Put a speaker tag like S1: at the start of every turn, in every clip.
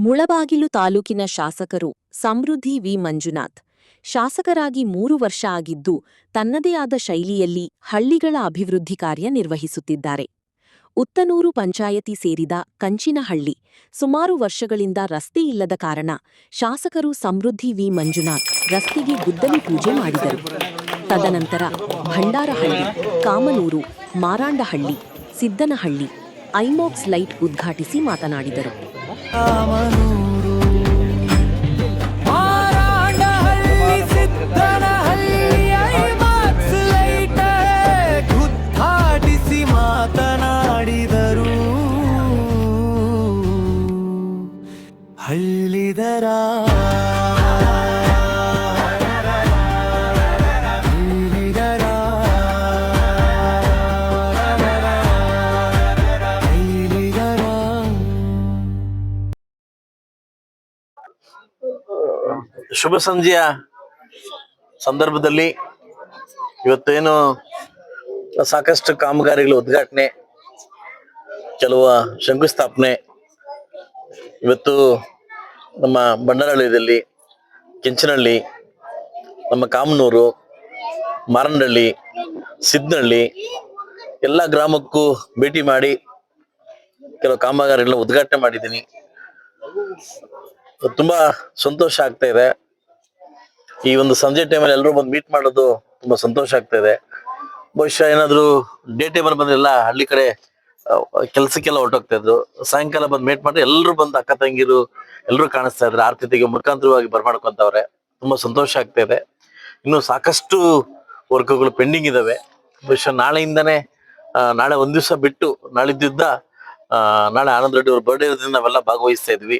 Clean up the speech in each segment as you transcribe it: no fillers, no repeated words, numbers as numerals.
S1: ಮುಳಬಾಗಿಲು ತಾಲೂಕಿನ ಶಾಸಕರು ಸಮೃದ್ಧಿ ವಿ ಮಂಜುನಾಥ್ ಶಾಸಕರಾಗಿ 3 ವರ್ಷ ಆಗಿದ್ದು ತನ್ನದೇ ಆದ ಶೈಲಿಯಲ್ಲಿ ಹಳ್ಳಿಗಳ ಅಭಿವೃದ್ಧಿ ಕಾರ್ಯ ನಿರ್ವಹಿಸುತ್ತಿದ್ದಾರೆ. ಉತ್ತನೂರು ಪಂಚಾಯತಿ ಸೇರಿದ ಕಂಚಿನಹಳ್ಳಿ ಸುಮಾರು ವರ್ಷಗಳಿಂದ ರಸ್ತೆ ಇಲ್ಲದ ಕಾರಣ ಶಾಸಕರು ಸಮೃದ್ಧಿ ವಿ ಮಂಜುನಾಥ್ ರಸ್ತೆಗೆ ಗುದ್ದಲಿ ಪೂಜೆ ಮಾಡಿದರು. ತದನಂತರ ಭಂಡಾರಹಳ್ಳಿ, ಕಾಮನೂರು, ಮಾರಾಂಡಹಳ್ಳಿ, ಸಿದ್ದನಹಳ್ಳಿ ಐಮಾಕ್ಸ್ ಲೈಟ್ ಉದ್ಘಾಟಿಸಿ ಮಾತನಾಡಿದರು.
S2: ಶುಭ ಸಂಜೆಯ ಸಂದರ್ಭದಲ್ಲಿ ಇವತ್ತೇನು ಸಾಕಷ್ಟು ಕಾಮಗಾರಿಗಳ ಉದ್ಘಾಟನೆ, ಕೆಲವು ಶಂಕುಸ್ಥಾಪನೆ ಇವತ್ತು ನಮ್ಮ ಬಂಡಾರಹಳ್ಳಿಯಲ್ಲಿ, ಕೆಂಚನಹಳ್ಳಿ, ನಮ್ಮ ಕಾಮನೂರು, ಮಾರನಹಳ್ಳಿ, ಸಿದ್ದನಹಳ್ಳಿ ಎಲ್ಲ ಗ್ರಾಮಕ್ಕೂ ಭೇಟಿ ಮಾಡಿ ಕೆಲವು ಕಾಮಗಾರಿಗಳನ್ನ ಉದ್ಘಾಟನೆ ಮಾಡಿದ್ದೀನಿ. ತುಂಬಾ ಸಂತೋಷ ಆಗ್ತಾ ಇದೆ. ಈ ಒಂದು ಸಂಜೆ ಟೈಮಲ್ಲಿ ಎಲ್ಲರೂ ಬಂದು ಮೀಟ್ ಮಾಡೋದು ತುಂಬಾ ಸಂತೋಷ ಆಗ್ತಾ ಇದೆ. ಬಹುಶಃ ಏನಾದ್ರು ಡೇ ಟೈಮಲ್ಲಿ ಬಂದ್ರೆಲ್ಲ ಹಳ್ಳಿ ಕಡೆ ಕೆಲ್ಸಕ್ಕೆಲ್ಲ ಹೊರಟೋಗ್ತಾ ಇದ್ರು. ಸಾಯಂಕಾಲ ಬಂದು ಮೀಟ್ ಮಾಡಿ ಎಲ್ಲರೂ ಬಂದು ಅಕ್ಕ ತಂಗಿರು ಎಲ್ಲರೂ ಕಾಣಿಸ್ತಾ ಇದ್ರೆ ಆರ್ಥಿಕತೆಗೆ ಮುಖಾಂತರವಾಗಿ ಬರ್ಮಾಡ್ಕೊಂತವ್ರೆ. ತುಂಬಾ ಸಂತೋಷ ಆಗ್ತಾ ಇದೆ. ಇನ್ನು ಸಾಕಷ್ಟು ವರ್ಕ್ಗಳು ಪೆಂಡಿಂಗ್ ಇದಾವೆ. ಬಹುಶಃ ನಾಳೆಯಿಂದನೇ ನಾಳೆ ಒಂದ್ ದಿವಸ ಬಿಟ್ಟು ನಾಳಿದ್ದ ನಾಳೆ ಆನಂದ್ ರೆಡ್ಡಿ ಅವ್ರ ಬರ್ಡೇ ಇರೋದ್ರಿಂದ ನಾವೆಲ್ಲ ಭಾಗವಹಿಸ್ತಾ ಇದ್ವಿ.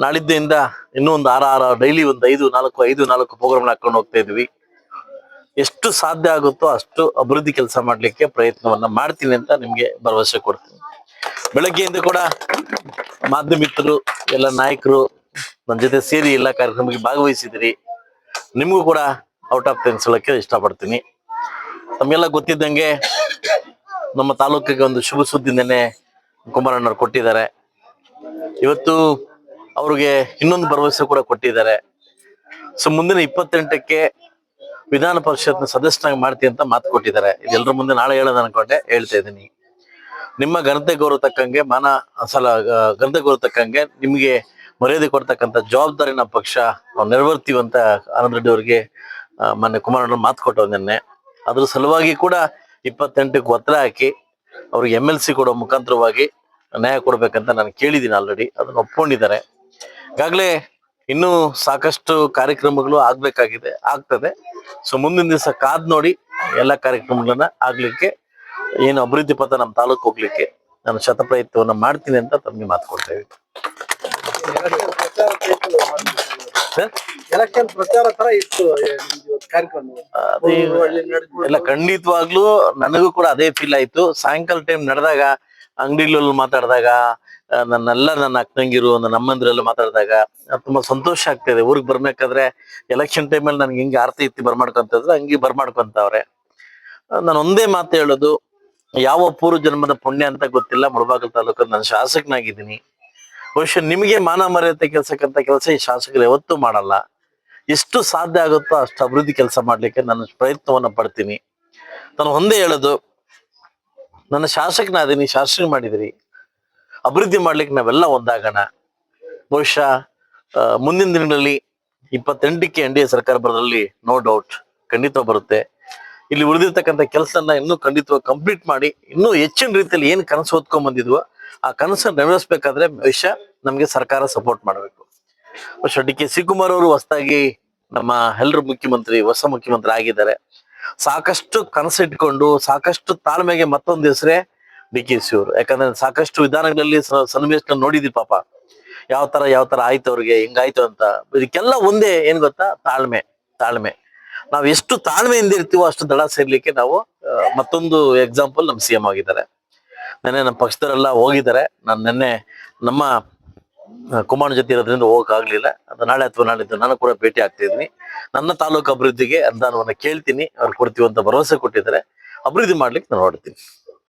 S2: ನಾಳಿದ್ದರಿಂದ ಇನ್ನೂ ಒಂದು ಆರ ಡೈಲಿ ಒಂದು 5-4 ಪ್ರೋಗ್ರಾಮ್ ಹಾಕೊಂಡು ಹೋಗ್ತಾ ಇದ್ವಿ. ಎಷ್ಟು ಸಾಧ್ಯ ಆಗುತ್ತೋ ಅಷ್ಟು ಅಭಿವೃದ್ಧಿ ಕೆಲಸ ಮಾಡ್ಲಿಕ್ಕೆ ಪ್ರಯತ್ನವನ್ನ ಮಾಡ್ತೀನಿ ಅಂತ ನಿಮ್ಗೆ ಭರವಸೆ ಕೊಡ್ತೀನಿ. ಬೆಳಗ್ಗೆಯಿಂದ ಕೂಡ ಮಾಧ್ಯಮಿಕರು ಎಲ್ಲ ನಾಯಕರು ನನ್ನ ಜೊತೆ ಸೇರಿ ಎಲ್ಲ ಕಾರ್ಯಕ್ರಮಕ್ಕೆ ಭಾಗವಹಿಸಿದಿರಿ. ನಿಮ್ಗೂ ಕೂಡ ಔಟ್ ಆಫ್ ಥ್ಯಾಂಕ್ಸ್ ಹೇಳಕ್ಕೆ ಇಷ್ಟಪಡ್ತೀನಿ. ತಮಗೆಲ್ಲ ಗೊತ್ತಿದ್ದಂಗೆ ನಮ್ಮ ತಾಲೂಕಿಗೆ ಒಂದು ಶುಭ ಸುದ್ದಿ ನೆನ್ನೆ ಕುಮಾರಣ್ಣವ್ರು ಕೊಟ್ಟಿದ್ದಾರೆ. ಇವತ್ತು ಅವ್ರಿಗೆ ಇನ್ನೊಂದು ಭರವಸೆ ಕೂಡ ಕೊಟ್ಟಿದ್ದಾರೆ. ಸೊ ಮುಂದಿನ 28ಕ್ಕೆ ವಿಧಾನ ಪರಿಷತ್ನ ಸದಸ್ಯನಾಗಿ ಮಾಡ್ತೀನಿ ಅಂತ ಮಾತು ಕೊಟ್ಟಿದ್ದಾರೆ. ಇದೆಲ್ಲರ ಮುಂದೆ ನಾಳೆ ಹೇಳೋದು ಅನ್ಕೊಂಡೆ, ಹೇಳ್ತಾ ಇದ್ದೀನಿ. ನಿಮ್ಮ ಘನತೆ ಗೌರವ ತಕ್ಕಂಗೆ ಘನತೆ ಗೌರವ ತಕ್ಕಂಗೆ ನಿಮ್ಗೆ ಮರ್ಯಾದೆ ಕೊಡ್ತಕ್ಕಂಥ ಜವಾಬ್ದಾರಿ ನಮ್ಮ ಪಕ್ಷ ನಾವು ನೆರವೇರ್ತೀವಿ ಅಂತ ಆನಂದ್ ರೆಡ್ಡಿ ಅವ್ರಿಗೆ ಮೊನ್ನೆ ಕುಮಾರಣ್ಣ ಮಾತು ಕೊಟ್ಟವ್ರು ನಿನ್ನೆ. ಅದ್ರ ಸಲುವಾಗಿ ಕೂಡ 28ಕ್ಕೆ ಒತ್ತಡ ಹಾಕಿ ಅವ್ರಿಗೆ MLC ಕೊಡೋ ಮುಖಾಂತರವಾಗಿ ನ್ಯಾಯ ಕೊಡ್ಬೇಕಂತ ನಾನು ಕೇಳಿದ್ದೀನಿ. ಆಲ್ರೆಡಿ ಅದನ್ನ ಒಪ್ಕೊಂಡಿದ್ದಾರೆ. ಈಗಾಗಲೇ ಇನ್ನೂ ಸಾಕಷ್ಟು ಕಾರ್ಯಕ್ರಮಗಳು ಆಗ್ತದೆ. ಸೊ ಮುಂದಿನ ದಿವಸ ಕಾದ್ ನೋಡಿ ಎಲ್ಲ ಕಾರ್ಯಕ್ರಮಗಳನ್ನ ಆಗ್ಲಿಕ್ಕೆ, ಏನು ಅಭಿವೃದ್ಧಿ ಪಥ ನಮ್ಮ ತಾಲೂಕು ಹೋಗ್ಲಿಕ್ಕೆ ನಾನು ಶತಪ್ರಯತ್ನವನ್ನ ಮಾಡ್ತೀನಿ ಅಂತ ತಮ್ಗೆ ಮಾತು ಕೊಡ್ತಾ ಇದ್ದೀನಿ. ಎಲ್ಲ ಖಂಡಿತವಾಗ್ಲೂ ನನಗೂ ಕೂಡ ಅದೇ ಫೀಲ್ ಆಯ್ತು. ಸಾಯಂಕಾಲ ಟೈಮ್ ನಡೆದಾಗ ಅಂಗಡಿಗಳಲ್ಲಿ ಮಾತಾಡಿದಾಗ ನನ್ನ ಅಕ್ಕಂಗಿರು ನನ್ನ ಅಮ್ಮಂದಿರೆಲ್ಲ ಮಾತಾಡಿದಾಗ ತುಂಬಾ ಸಂತೋಷ ಆಗ್ತಾ ಇದೆ. ಊರಿಗೆ ಬರ್ಬೇಕಾದ್ರೆ ಎಲೆಕ್ಷನ್ ಟೈಮಲ್ಲಿ ನನ್ಗೆ ಹಿಂಗೆ ಆರ್ತಿ ಇತ್ತಿ ಬರ್ಮಾಡ್ಕೊಂತಿದ್ರೆ ಹಂಗೆ ಬರ್ಮಾಡ್ಕೊಂತವ್ರೆ. ನಾನು ಒಂದೇ ಮಾತು ಹೇಳೋದು, ಯಾವ ಪೂರ್ವ ಜನ್ಮದ ಪುಣ್ಯ ಅಂತ ಗೊತ್ತಿಲ್ಲ, ಮುಳಬಾಗಿಲು ತಾಲೂಕಲ್ಲಿ ನಾನು ಶಾಸಕನಾಗಿದ್ದೀನಿ. ಬಹುಶಃ ನಿಮಗೆ ಮಾನ ಮರ್ಯಾದೆ ಕೆಲಸ ಈ ಶಾಸಕರು ಯಾವತ್ತೂ ಮಾಡಲ್ಲ. ಎಷ್ಟು ಸಾಧ್ಯ ಆಗುತ್ತೋ ಅಷ್ಟು ಅಭಿವೃದ್ಧಿ ಕೆಲಸ ಮಾಡ್ಲಿಕ್ಕೆ ನಾನು ಪ್ರಯತ್ನವನ್ನ ಪಡ್ತೀನಿ. ನಾನು ಒಂದೇ ಹೇಳೋದು, ನನ್ನ ಶಾಸಕನಾದೀನಿ, ಶಾಸಕ ಮಾಡಿದಿರಿ, ಅಭಿವೃದ್ಧಿ ಮಾಡ್ಲಿಕ್ಕೆ ನಾವೆಲ್ಲ ಒಂದಾಗೋಣ. ಬಹುಶಃ ಮುಂದಿನ ದಿನಗಳಲ್ಲಿ 28ಕ್ಕೆ NDA ಸರ್ಕಾರ ಬರೋದ್ರಲ್ಲಿ ನೋ ಡೌಟ್ ಖಂಡಿತ ಬರುತ್ತೆ. ಇಲ್ಲಿ ಉಳಿದಿರ್ತಕ್ಕಂಥ ಕೆಲಸನ ಇನ್ನೂ ಖಂಡಿತವಾಗಿ ಕಂಪ್ಲೀಟ್ ಮಾಡಿ ಇನ್ನೂ ಹೆಚ್ಚಿನ ರೀತಿಯಲ್ಲಿ ಏನು ಕನಸು ಹೊತ್ಕೊಂಡ್ ಬಂದಿದ್ವೋ ಆ ಕನಸನ್ನು ನೆರವೇರಿಸ್ಬೇಕಾದ್ರೆ ಬಹುಶಃ ನಮ್ಗೆ ಸರ್ಕಾರ ಸಪೋರ್ಟ್ ಮಾಡಬೇಕು. ಬಹುಶಃ DK ಶಿವಕುಮಾರ್ ಅವರು ಹೊಸದಾಗಿ ನಮ್ಮ ಎಲ್ಲರ ಹೊಸ ಮುಖ್ಯಮಂತ್ರಿ ಆಗಿದ್ದಾರೆ. ಸಾಕಷ್ಟು ಕನಸಿಟ್ಕೊಂಡು ಸಾಕಷ್ಟು ತಾಳ್ಮೆಗೆ ಮತ್ತೊಂದು ಹೆಸರೇ DK ಶಿ ಅವರು. ಯಾಕಂದ್ರೆ ಸಾಕಷ್ಟು ವಿಧಾನಗಳಲ್ಲಿ ಸನ್ನಿವೇಶ ನೋಡಿದ್ವಿ. ಪಾಪ ಯಾವ ತರ ಆಯ್ತು ಅವ್ರಿಗೆ, ಹಿಂಗಾಯ್ತು ಅಂತ. ಇದಕ್ಕೆಲ್ಲ ಒಂದೇ ಏನ್ ಗೊತ್ತಾ, ತಾಳ್ಮೆ. ನಾವ್ ಎಷ್ಟು ತಾಳ್ಮೆಯಿಂದ ಇರ್ತೀವೋ ಅಷ್ಟು ದಳ ಸೇರ್ಲಿಕ್ಕೆ ನಾವು ಮತ್ತೊಂದು ಎಕ್ಸಾಂಪಲ್ ನಮ್ಮ CM ಆಗಿದ್ದಾರೆ. ನೆನ್ನೆ ನಮ್ಮ ಪಕ್ಷದವರೆಲ್ಲ ಹೋಗಿದ್ದಾರೆ. ನಾನು ನೆನ್ನೆ ನಮ್ಮ ಕುಮಾರ್ ಜೊತೆ ಇರೋದ್ರಿಂದ ಹೋಗಕ್ಕಾಗ್ಲಿಲ್ಲ. ಅದು ನಾಳೆ ಅಥವಾ ನಾಳಿದ್ದು ನಾನು ಕೂಡ ಭೇಟಿ ಆಗ್ತಾ ಇದ್ದೀನಿ. ನನ್ನ ತಾಲೂಕು ಅಭಿವೃದ್ಧಿಗೆ ಅನುದಾನವನ್ನ ಕೇಳ್ತೀನಿ, ಅವ್ರು ಕೊಡ್ತೀವಿ ಅಂತ ಭರವಸೆ ಕೊಟ್ಟಿದ್ದಾರೆ. ಅಭಿವೃದ್ಧಿ ಮಾಡ್ಲಿಕ್ಕೆ ನಾನು ಹೊರಡ್ತೀನಿ.